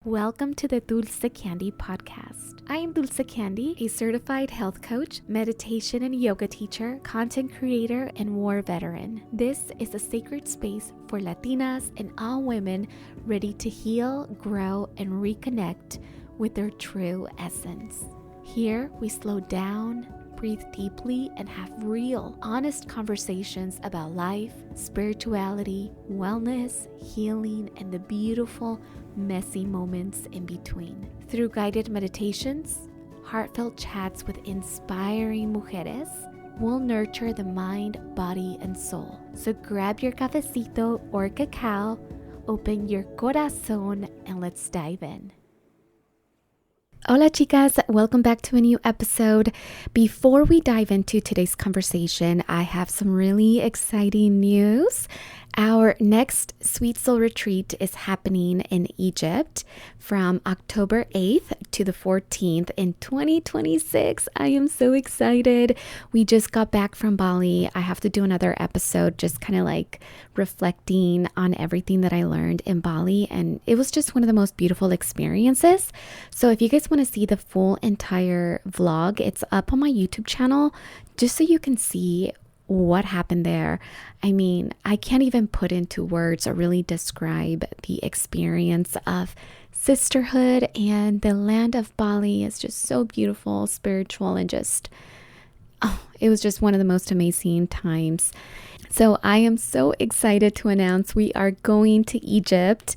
Welcome to the Dulce Candy Podcast. I am Dulce Candy, a certified health coach, meditation and yoga teacher, content creator, and war veteran. This is a sacred space for Latinas and all women ready to heal, grow, and reconnect with their true essence. Here, we slow down, breathe deeply, and have real, honest conversations about life, spirituality, wellness, healing, and the beautiful, messy moments in between. Through guided meditations, heartfelt chats with inspiring mujeres, we'll nurture the mind, body, and soul. So grab your cafecito or cacao, open your corazón, and let's dive in. Hola chicas, welcome back to a new episode. Before we dive into today's conversation, I have some really exciting news. Our next Sweet Soul Retreat is happening in Egypt from October 8th to the 14th in 2026. I am so excited. We just got back from Bali. I have to do another episode just kind of like reflecting on everything that I learned in Bali, and it was just one of the most beautiful experiences. So if you guys want to see the full entire vlog, it's up on my YouTube channel just so you can see what happened there. I mean, I can't even put into words or really describe the experience of sisterhood, and the land of Bali is just so beautiful, spiritual, and it was just one of the most amazing times. So I am so excited to announce we are going to Egypt.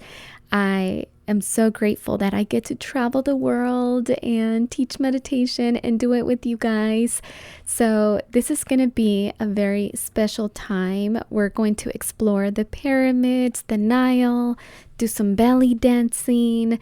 I am so grateful that I get to travel the world and teach meditation and do it with you guys. So this is going to be a very special time. We're going to explore the pyramids, the Nile, do some belly dancing,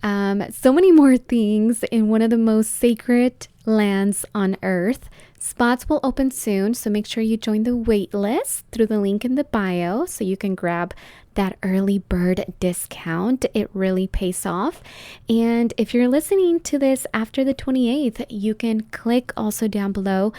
so many more things in one of the most sacred lands on earth. Spots will open soon, so make sure you join the wait list through the link in the bio so you can grab that early bird discount. It really pays off. And if you're listening to this after the 28th, you can click also down below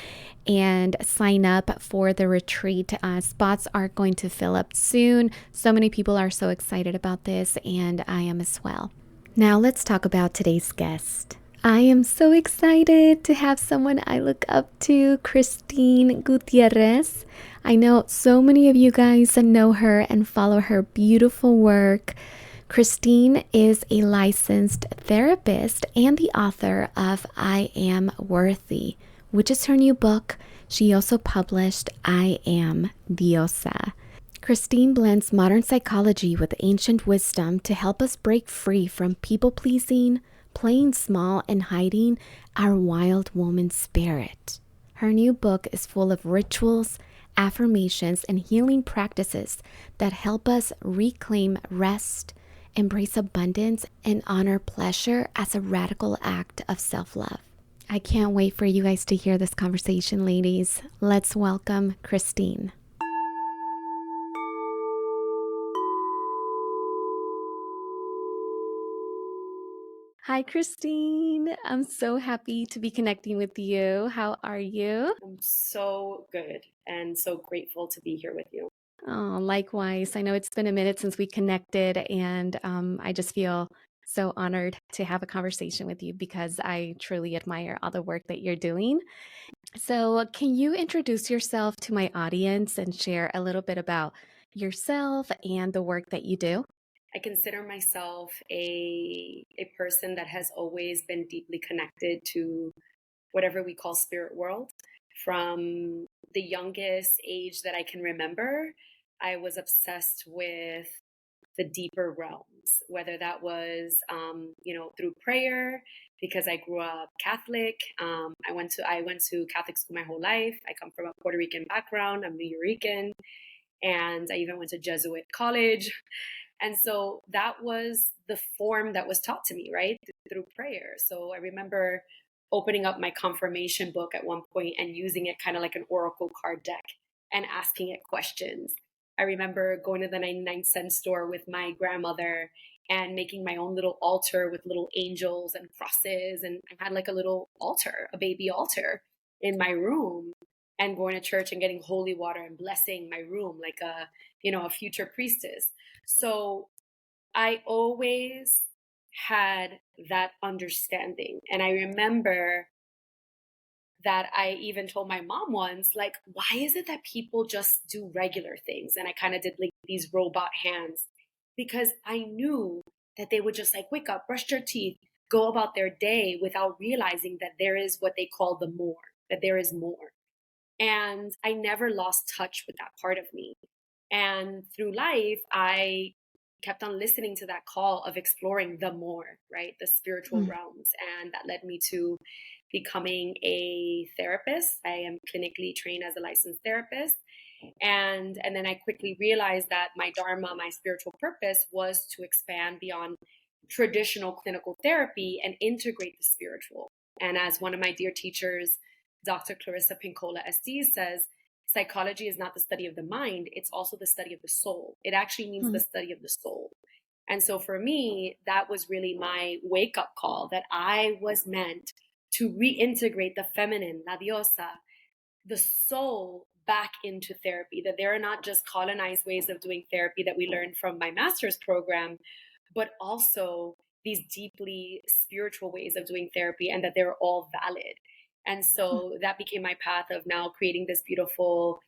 and sign up for the retreat. Spots are going to fill up soon. So many people are so excited about this, and I am as well. Now let's talk about today's guest. I am so excited to have someone I look up to, Christine Gutierrez. I know so many of you guys know her and follow her beautiful work. Christine is a licensed therapist and the author of I Am Worthy, which is her new book. She also published I Am Diosa. Christine blends modern psychology with ancient wisdom to help us break free from people-pleasing, playing small, and hiding our wild woman spirit. Her new book is full of rituals, affirmations, and healing practices that help us reclaim rest, embrace abundance, and honor pleasure as a radical act of self-love. I can't wait for you guys to hear this conversation, ladies. Let's welcome Christine. Hi, Christine. I'm so happy to be connecting with you. How are you? I'm so good and so grateful to be here with you. Oh, likewise. I know it's been a minute since we connected, and I just feel so honored to have a conversation with you because I truly admire all the work that you're doing. So, can you introduce yourself to my audience and share a little bit about yourself and the work that you do? I consider myself a person that has always been deeply connected to whatever we call spirit world. From the youngest age that I can remember, I was obsessed with the deeper realms, whether that was, through prayer, because I grew up Catholic. I went to Catholic school my whole life. I come from a Puerto Rican background. I'm New Yorican, and I even went to Jesuit college. And so that was the form that was taught to me, right? Through prayer. So I remember opening up my confirmation book at one point and using it kind of like an oracle card deck and asking it questions. I remember going to the 99-cent store with my grandmother and making my own little altar with little angels and crosses. And I had like a little altar, a baby altar in my room, and going to church and getting holy water and blessing my room like a future priestess. So I always had that understanding. And I remember that I even told my mom once, like, why is it that people just do regular things? And I kind of did like these robot hands because I knew that they would just like wake up, brush their teeth, go about their day without realizing that there is what they call the more, that there is more. And I never lost touch with that part of me. And through life, I kept on listening to that call of exploring the more, right? The spiritual Mm. realms. And that led me to becoming a therapist. I am clinically trained as a licensed therapist. And then I quickly realized that my dharma, my spiritual purpose, was to expand beyond traditional clinical therapy and integrate the spiritual. And as one of my dear teachers, Dr. Clarissa Pinkola Estes says, psychology is not the study of the mind, it's also the study of the soul. It actually means the Mm. study of the soul. And so for me, that was really my wake up call, that I was meant to reintegrate the feminine, la diosa, the soul, back into therapy, that there are not just colonized ways of doing therapy that we learned from my master's program, but also these deeply spiritual ways of doing therapy, and that they're all valid. And so that became my path of now creating this beautiful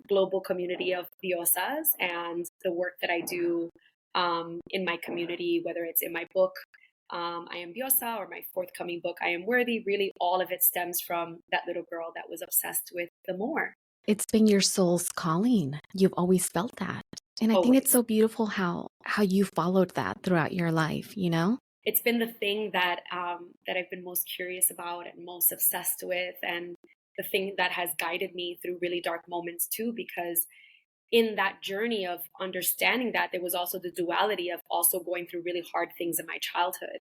global community of diosas, and the work that I do in my community, whether it's in my book, I Am Diosa, or my forthcoming book, I Am Worthy. Really, all of it stems from that little girl that was obsessed with the more. It's been your soul's calling. You've always felt that. And I think it's Always. so beautiful how you followed that throughout your life, you know? It's been the thing that that I've been most curious about and most obsessed with, and the thing that has guided me through really dark moments too. Because in that journey of understanding that, there was also the duality of also going through really hard things in my childhood.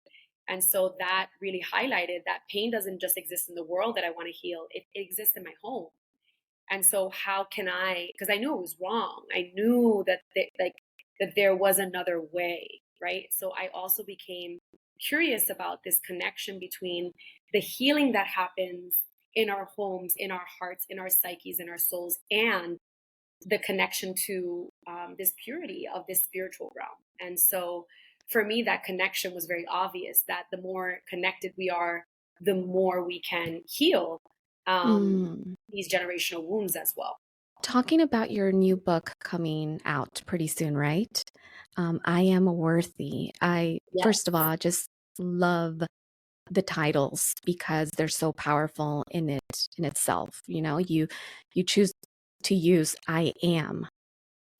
And so that really highlighted that pain doesn't just exist in the world that I want to heal, it exists in my home. And so how can I, because I knew it was wrong. I knew that that there was another way, right? So I also became curious about this connection between the healing that happens in our homes, in our hearts, in our psyches, in our souls, and the connection to this purity of this spiritual realm. And so for me, that connection was very obvious, that the more connected we are, the more we can heal Mm. these generational wounds as well. Talking about your new book coming out pretty soon, right? I Am Worthy. Yes. First of all, just love the titles because they're so powerful in itself. You know, you choose to use I am,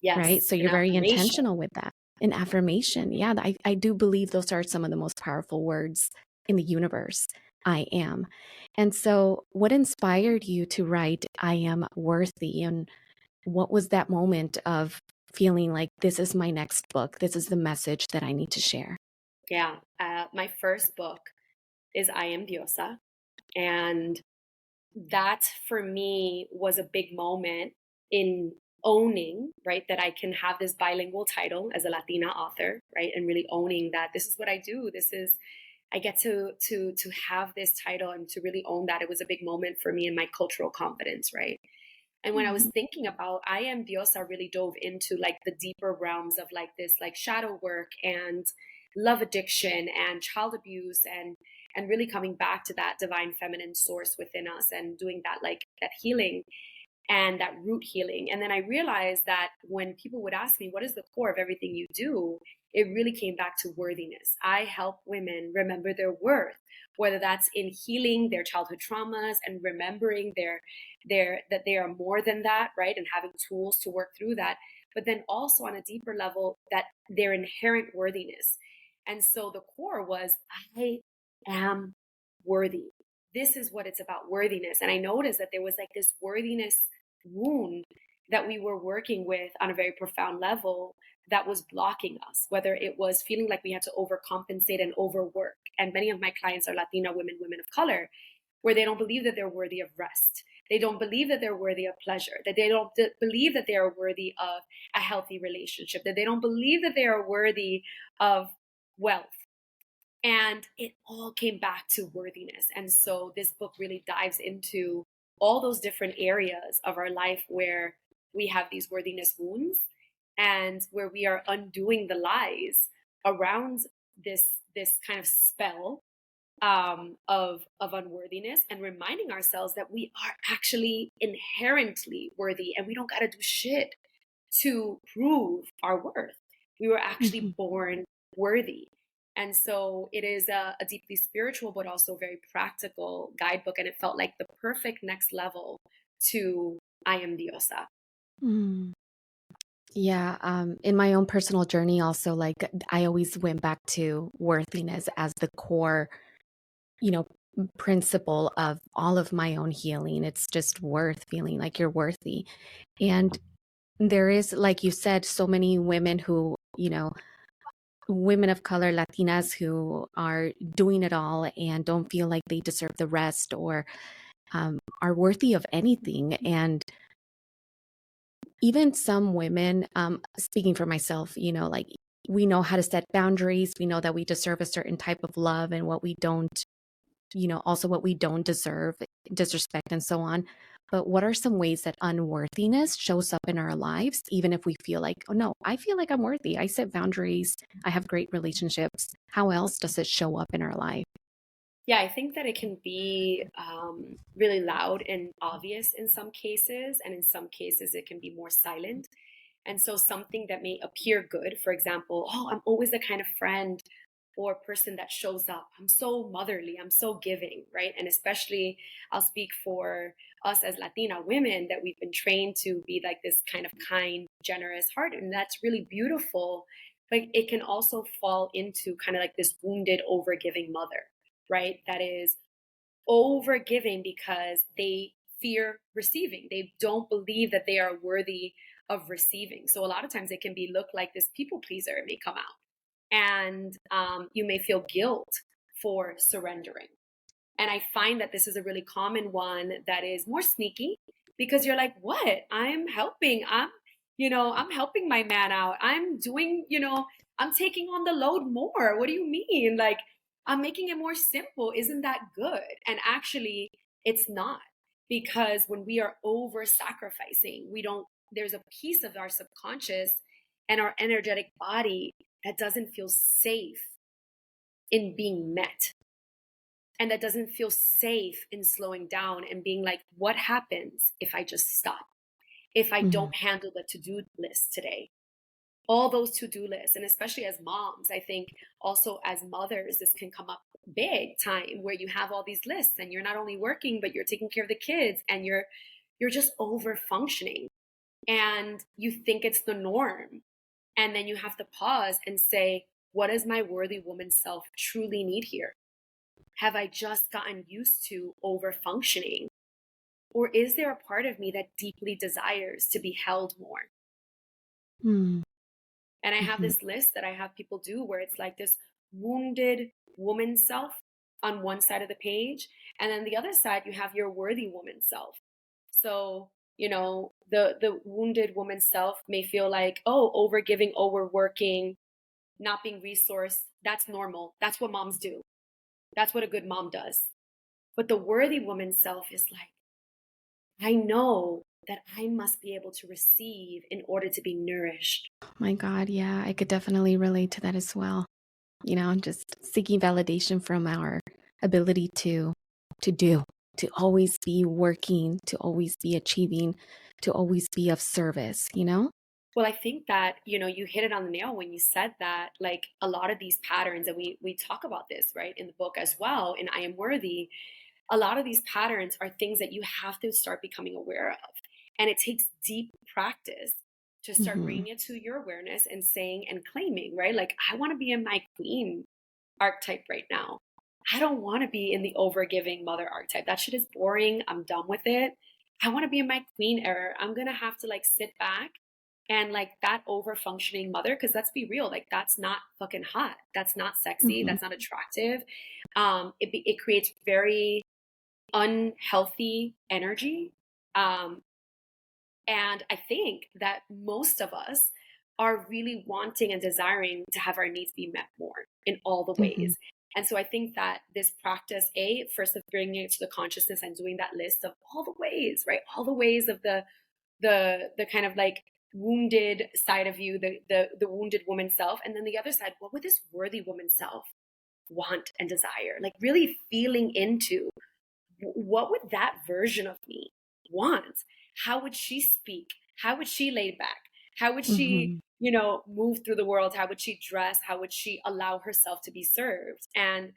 right? Yes. So An you're very affirmation. intentional with that. An affirmation. Yeah, I do believe those are some of the most powerful words in the universe. I am. And so what inspired you to write I Am Worthy? And what was that moment of feeling like this is my next book? This is the message that I need to share. Yeah. My first book is I Am Diosa. And that for me was a big moment in owning, right, that I can have this bilingual title as a Latina author, right, and really owning that this is what I do. This is, I get to have this title and to really own that. It was a big moment for me in my cultural confidence, right? And when I was Mhm. thinking about I Am Diosa, really dove into like the deeper realms of like this like shadow work and love addiction and child abuse, and really coming back to that divine feminine source within us and doing that like that healing and that root healing. And then I realized that when people would ask me, what is the core of everything you do? It really came back to worthiness. I help women remember their worth, whether that's in healing their childhood traumas and remembering that they are more than that, right? And having tools to work through that. But then also on a deeper level, that their inherent worthiness. And so the core was, I am worthy. This is what it's about, worthiness. And I noticed that there was like this worthiness wound that we were working with on a very profound level that was blocking us, whether it was feeling like we had to overcompensate and overwork. And many of my clients are Latina women, women of color, where they don't believe that they're worthy of rest. They don't believe that they're worthy of pleasure, that they don't believe that they are worthy of a healthy relationship, that they don't believe that they are worthy of wealth. And it all came back to worthiness. And so this book really dives into all those different areas of our life where we have these worthiness wounds and where we are undoing the lies around this this kind of spell of unworthiness, and reminding ourselves that we are actually inherently worthy and we don't got to do shit to prove our worth. We were actually Mhm. born worthy. And so it is a deeply spiritual, but also very practical guidebook. And it felt like the perfect next level to I Am Diosa. Mm. Yeah, in my own personal journey, also, like I always went back to worthiness as the core, you know, principle of all of my own healing. It's just worth feeling like you're worthy. And there is, like you said, so many women who, women of color, Latinas, who are doing it all and don't feel like they deserve the rest or are worthy of anything. And even some women, speaking for myself, like we know how to set boundaries. We know that we deserve a certain type of love and what we don't, also what we don't deserve, disrespect, and so on. But what are some ways that unworthiness shows up in our lives, even if we feel like, oh no, I feel like I'm worthy. I set boundaries. I have great relationships. How else does it show up in our life? Yeah, I think that it can be really loud and obvious in some cases, and in some cases, it can be more silent. And so, something that may appear good, for example, oh, I'm always the kind of friend or person that shows up. I'm so motherly, I'm so giving, right? And especially, I'll speak for us as Latina women that we've been trained to be like this kind of kind, generous heart. And that's really beautiful. But it can also fall into kind of like this wounded, overgiving mother, right? That is overgiving because they fear receiving. They don't believe that they are worthy of receiving. So a lot of times it can be look like this people pleaser may come out, and you may feel guilt for surrendering. And I find that this is a really common one that is more sneaky because you're like, what? I'm helping. I'm helping my man out. I'm doing, I'm taking on the load more. What do you mean? Like, I'm making it more simple. Isn't that good? And actually, it's not, because when we are over sacrificing, there's a piece of our subconscious and our energetic body that doesn't feel safe in being met, and that doesn't feel safe in slowing down and being like, what happens if I just stop? If I Mhm. don't handle the to-do list today? All those to-do lists, and especially as moms, I think also as mothers, this can come up big time where you have all these lists and you're not only working, but you're taking care of the kids and you're just over functioning and you think it's the norm. And then you have to pause and say, what does my worthy woman self truly need here? Have I just gotten used to over functioning? Or is there a part of me that deeply desires to be held more? Mm. And I have Mhm. this list that I have people do where it's like this wounded woman self on one side of the page. And then the other side, you have your worthy woman self. So, the wounded woman self may feel like, oh, overgiving, overworking, not being resourced. That's normal. That's what moms do. That's what a good mom does. But the worthy woman self is like, I know that I must be able to receive in order to be nourished. My God, yeah, I could definitely relate to that as well. Just seeking validation from our ability to do, to always be working, to always be achieving, to always be of service. Well, I think that, you hit it on the nail when you said that, like a lot of these patterns, and we talk about this, right, in the book as well, in I Am Worthy, a lot of these patterns are things that you have to start becoming aware of. And it takes deep practice to start Hmm. bringing it to your awareness and saying and claiming, right? Like, I want to be in my queen archetype right now. I don't want to be in the overgiving mother archetype. That shit is boring. I'm done with it. I want to be in my queen era. I'm going to have to like sit back and like that over functioning mother, because let's be real, like that's not fucking hot. That's not sexy. Hmm. That's not attractive. It creates very unhealthy energy. Um, and I think that most of us are really wanting and desiring to have our needs be met more in all the Hmm. ways. And so I think that this practice, first of bringing it to the consciousness and doing that list of all the ways, right? All the ways of the kind of like wounded side of you, the wounded woman self, and then the other side, what would this worthy woman self want and desire, like really feeling into what would that version of me want? How would she speak? How would she lay back? How would she, Mm-hmm. move through the world? How would she dress? How would she allow herself to be served? And,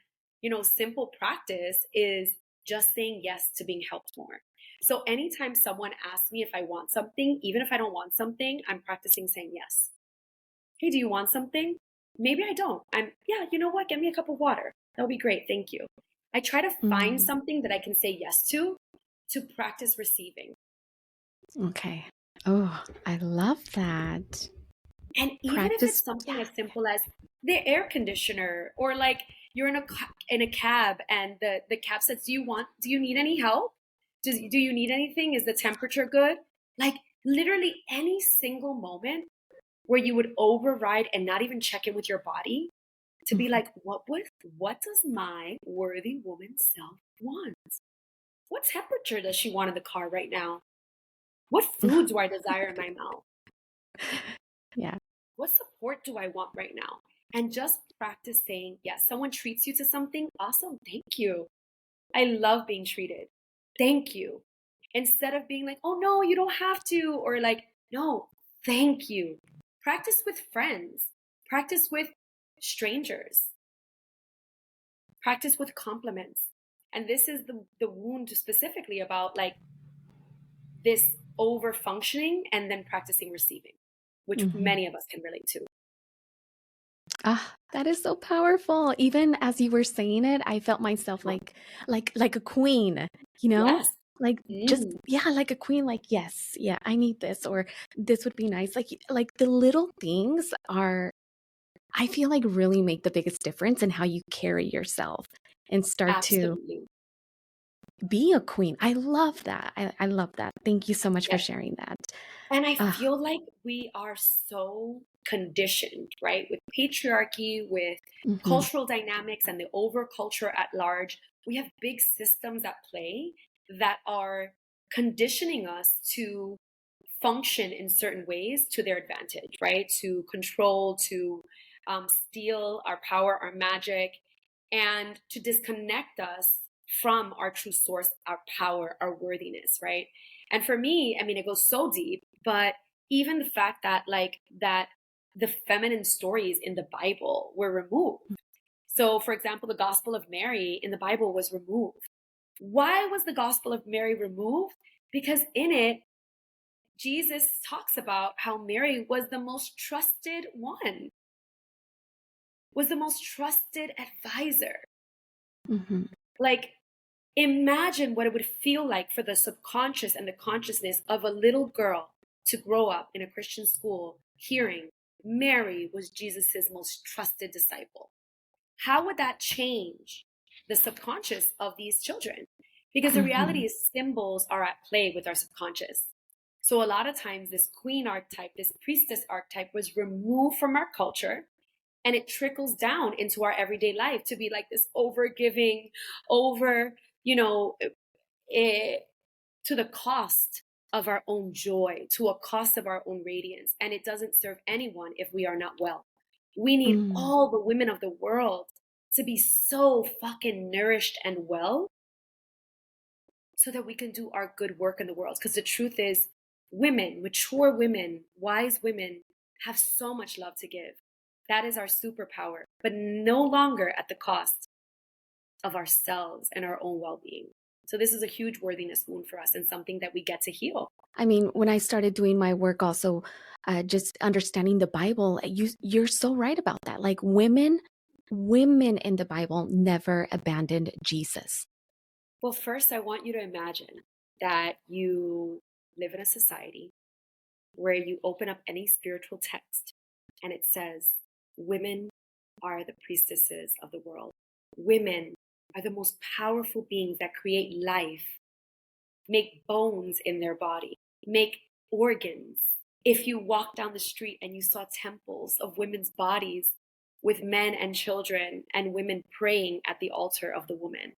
simple practice is just saying yes to being helped more. So anytime someone asks me if I want something, even if I don't want something, I'm practicing saying yes. Hey, do you want something? Maybe I don't. Yeah, you know what? Get me a cup of water. That would be great. Thank you. I try to find Mm. something that I can say yes to practice receiving. Okay. Oh, I love that. And even if Practice. it's something Yeah. as simple as the air conditioner, or like you're in a cab and the cab says, do you need any help? Do you need anything? Is the temperature good? Like literally any single moment where you would override and not even check in with your body to be Mhm. like, what does my worthy woman self want? What temperature does she want in the car right now? What food do I desire in my mouth? Yeah. What support do I want right now? And just practice saying, yes, someone treats you to something, awesome, thank you. I love being treated. Thank you. Instead of being like, oh no, you don't have to, or like, no, thank you. Practice with friends, practice with strangers, practice with compliments. And this is the wound specifically about like this over functioning and then practicing receiving, which Mhm. many of us can relate to. Ah, that is so powerful. Even as you were saying it, I felt myself like a queen, you know? Yes. Like just Mm, yeah, like a queen, like, yes, yeah, I need this, or this would be nice. Like the little things are, I feel like, really make the biggest difference in how you carry yourself and start to absolutely. be a queen. I love that. I love that. Thank you so much for Yes. sharing that. And I Ah, feel like we are so conditioned, right? With patriarchy, with mhm, cultural dynamics and the over culture at large, we have big systems at play that are conditioning us to function in certain ways to their advantage, right? To control, to steal our power, our magic, and to disconnect us from our true source, our power, our worthiness, right? And for me, I mean, it goes so deep, but even the fact that the feminine stories in the Bible were removed. So, for example, the Gospel of Mary in the Bible was removed. Why was the Gospel of Mary removed? Because in it, Jesus talks about how Mary was the most trusted one, was the most trusted advisor. mhm, Like, imagine what it would feel like for the subconscious and the consciousness of a little girl to grow up in a Christian school hearing Mary was Jesus's most trusted disciple. How would that change the subconscious of these children? Because the reality mhm, is symbols are at play with our subconscious. So a lot of times this queen archetype, this priestess archetype was removed from our culture, and it trickles down into our everyday life to be like this over giving, over, you know, eh, to the cost of our own joy, to a cost of our own radiance. And it doesn't serve anyone if we are not well. We need mm, all the women of the world to be so fucking nourished and well so that we can do our good work in the world. Because the truth is, women, mature women, wise women, have so much love to give. That is our superpower, but no longer at the cost of ourselves and our own well being. So, this is a huge worthiness wound for us and something that we get to heal. I mean, when I started doing my work, also just understanding the Bible, you're so right about that. Like women in the Bible never abandoned Jesus. Well, first, I want you to imagine that you live in a society where you open up any spiritual text and it says, women are the priestesses of the world. Women are the most powerful beings that create life, make bones in their body, make organs. If you walk down the street and you saw temples of women's bodies with men and children and women praying at the altar of the woman,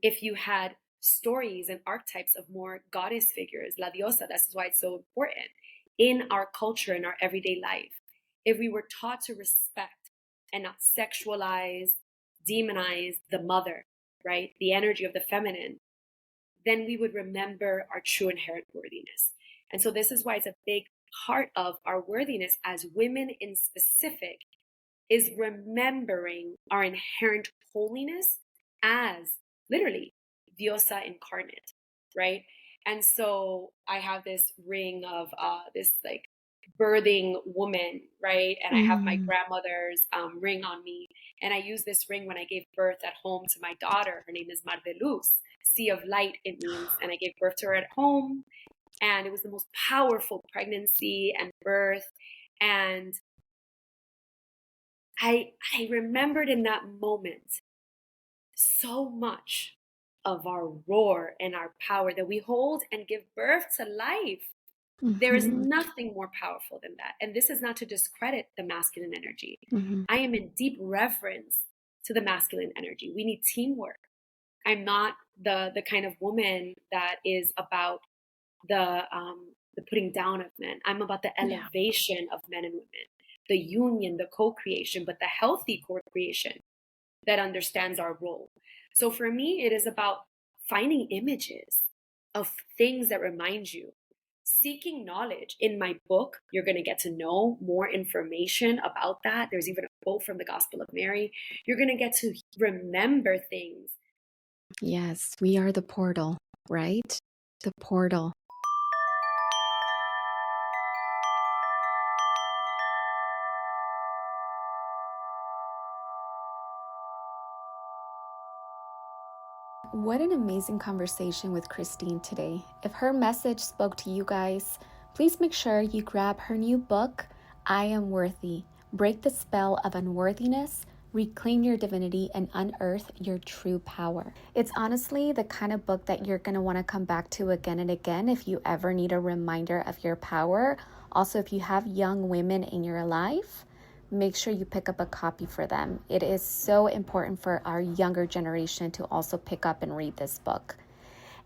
if you had stories and archetypes of more goddess figures, la diosa, that's why it's so important in our culture, in our everyday life, if we were taught to respect and not sexualize, demonize the mother, right? The energy of the feminine, then we would remember our true inherent worthiness. And so this is why it's a big part of our worthiness as women in specific is remembering our inherent holiness as literally Diosa incarnate, right? And so I have this ring of this like birthing woman, right? And I have my grandmother's ring on me. And I use this ring when I gave birth at home to my daughter. Her name is Mar de Luz, sea of light, it means. And I gave birth to her at home. And it was the most powerful pregnancy and birth. And I remembered in that moment so much of our roar and our power that we hold and give birth to life. There is nothing more powerful than that. And this is not to discredit the masculine energy. I am in deep reverence to the masculine energy. We need teamwork. I'm not the kind of woman that is about the putting down of men. I'm about the elevation of men and women, the union, the co-creation, but the healthy co-creation that understands our role. So for me, it is about finding images of things that remind you, seeking knowledge. In my book, you're going to get to know more information about that. There's even a quote from the Gospel of Mary. You're going to get to remember things. Yes, we are the portal, right? The portal. What an amazing conversation with Christine today. If her message spoke to you guys, please make sure you grab her new book, I Am Worthy. Break the spell of unworthiness, reclaim your divinity, and unearth your true power. It's honestly the kind of book that you're going to want to come back to again and again if you ever need a reminder of your power. Also, if you have young women in your life, make sure you pick up a copy for them. It is so important for our younger generation to also pick up and read this book.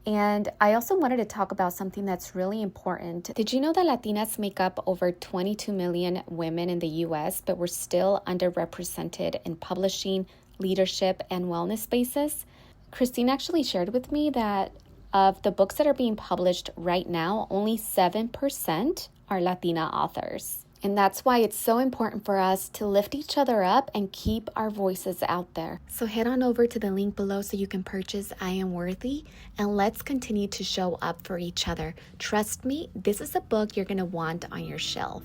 And I also wanted to talk about something that's really important. Did you know that Latinas make up over 22 million women in the US, but we're still underrepresented in publishing, leadership, and wellness spaces? Christine actually shared with me that of the books that are being published right now, only 7% are Latina authors. And that's why it's so important for us to lift each other up and keep our voices out there. So head on over to the link below so you can purchase I Am Worthy, and let's continue to show up for each other. Trust me, this is a book you're going to want on your shelf.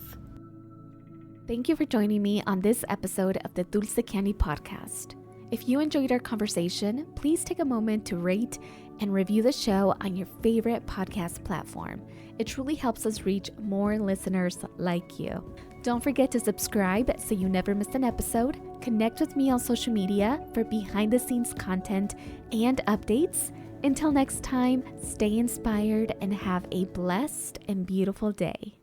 Thank you for joining me on this episode of the Dulce Candy Podcast. If you enjoyed our conversation, please take a moment to rate and review the show on your favorite podcast platform. It truly helps us reach more listeners like you. Don't forget to subscribe so you never miss an episode. Connect with me on social media for behind-the-scenes content and updates. Until next time, stay inspired and have a blessed and beautiful day.